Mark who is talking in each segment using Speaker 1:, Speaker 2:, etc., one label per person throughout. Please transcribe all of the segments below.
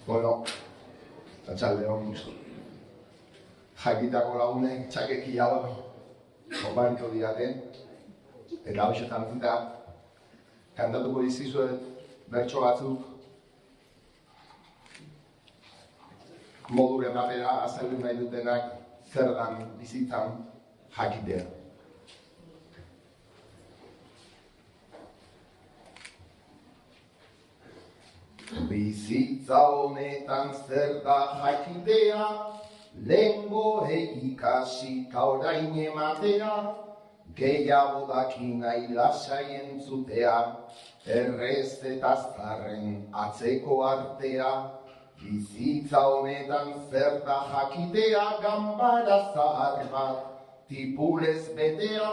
Speaker 1: Bueno, atxaldeon, jakitako lagunek txakeki hau omariko diate, eta hoxetan zita, kantatuko dizizuet bertso batzuk, moduren batera azaldu nahi dutenak zer dan bizitzan jakitea. Bizitza honetan zer da jakitea, lehengo ikasi ta orain ematea, gehiago daki nahi lasai entzutea, errez eta zarren atzeko artea. Bizitza honetan zer da jakitea, ganbara zahar bat, tipulez betea,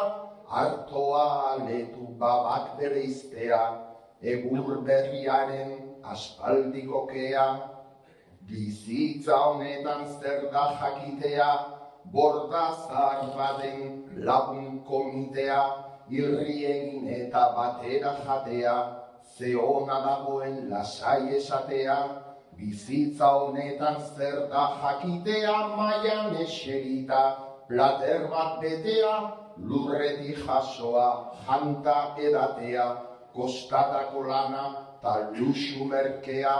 Speaker 1: hartoa aletu babak bereiztea, egur berriaren aspaldiko kea. Bizitza honetan zer da jakitea, borda zahar baten lagun komitea, irri egin eta batera jatea, ze ona dagoen lasai esatea. Bizitza honetan zer da jakitea, mailan eserita, plater bat betea, lurretik jasoa, janta edatea, kostatako lana ta luxu merkea.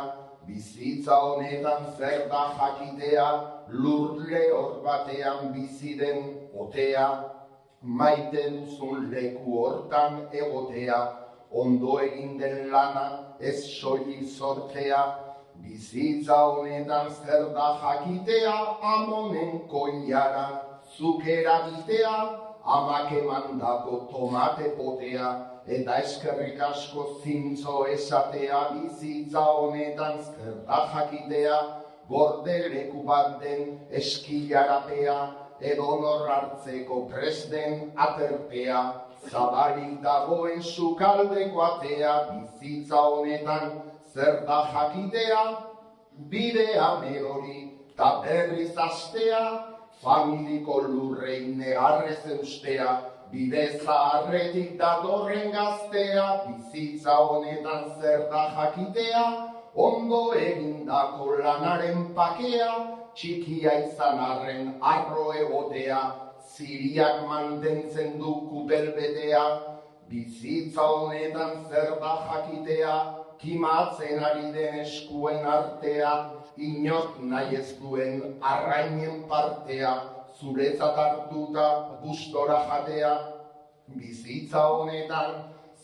Speaker 1: Bizitza honetan zer da jakitea, lur lehor batean bizi den otea, maite duzun leku hortan egotea, ondo egin den lana ez soilik sortzea. Bizitza honetan zer da jakitea, amonen koilara zuk eragitea, amak emandako tomate potea, eta eskerrik asko zintzo esatea. Bizitza honetan zer da jakitea, gordeleku bat den eskilarapea, edonor hartzeko prest den aterpea, zabalik dagoen sukaldeko atea. Bizitza honetan zer da jakitea, bidea merori ta berriz astea, familiko lurrein negarrez eustea, bide zaharretik datorren gaztea. Bizitza honetan zer da jakitea, ondo egindako lanaren pakea, txikia izan arren arro egotea, ziriak mantentzen du kupelbetea. Bizitza honetan zer da jakitea, kimatzen ari den eskuen artea, inot nahi ez duen arrainen partea, zuretzat hartuta gustora jatea. Bizitza honetan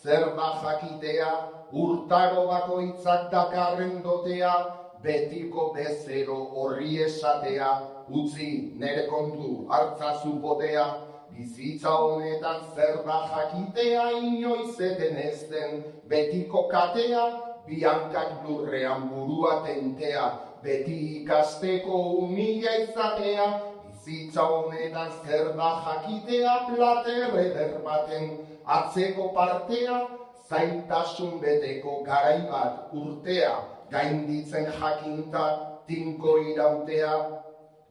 Speaker 1: zer da jakitea, urtaro bakoitzak dakarren dotea, betiko bezero horri esatea, utzi nere kontu hartzazu potea. Bizitza honetan zer da jakitea, inoiz eten ez den betiko katea, biankak lurrean burua tentea, beti ikasteko humila izatea. Bizitza honetan zer da jakitea, plater eder baten atzeko partea, zailtasun beteko garai bat urtea, gainditzen jakinta tinko irautea.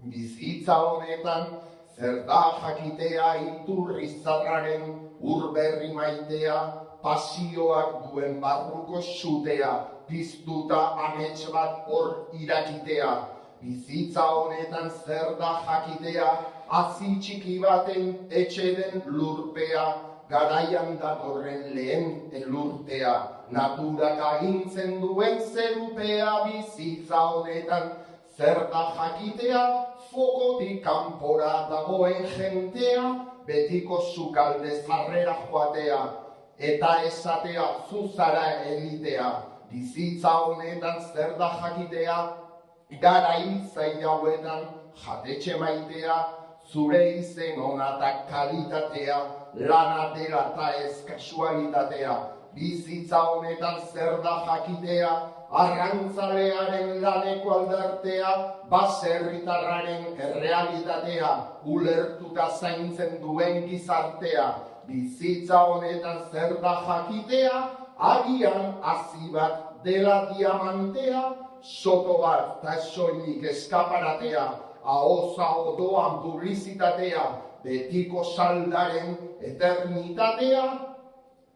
Speaker 1: Bizitza honetan zer da jakitea, iturri zarraren urberri maitea, pasioak duen barruko sutea, piztuta amets bat hor irakitea. Bizitza honetan zer da jakitea, hazi txiki baten etxe den lurpea, garaian datorren lehen elurtea, naturak agintzen duen zerupea. Bizitza honetan zer da jakitea, fokotik kanpora dagoen jentea, betiko sukalde zarrera joatea, eta esatea zuzara elitea. Bizitza honetan zer da jakitea, garai zail hauetan jatetxe maitea, zure izen ona eta kalitatea, lana dela eta ez kasualitatea. Bizitza honetan zer da jakitea, arrantzalearen laneko aldartea, baserritarraren errealitatea, ulertuta zaintzen duen gizartea. Bizitza honetan zer da jakitea, agian hazi bat dela diamantea, soto bat eta soilik eskaparatea, ahoza odoan publizitatea, betiko saldaren eternitatea,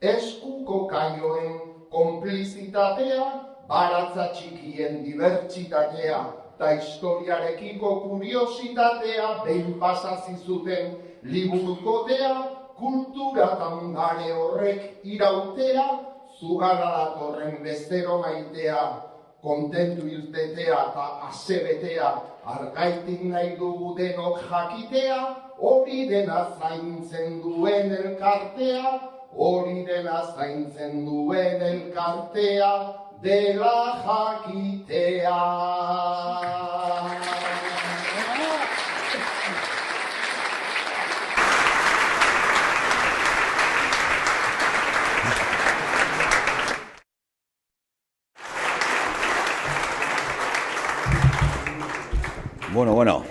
Speaker 1: eskuko kaioen konplizitatea, baratza txikien dibertsitatea, eta historiarekiko kuriositatea, behin pasazi zuten liburukotea, kultura ondare horrek irautea, zugara datorren bestero maitea, kontentu irtetea eta asebetea, argaitik nahi dugu denok jakitea, hori dena zaintzen duen elkartea, hori dena zaintzen duen elkartea, dela jakitea.
Speaker 2: Bueno,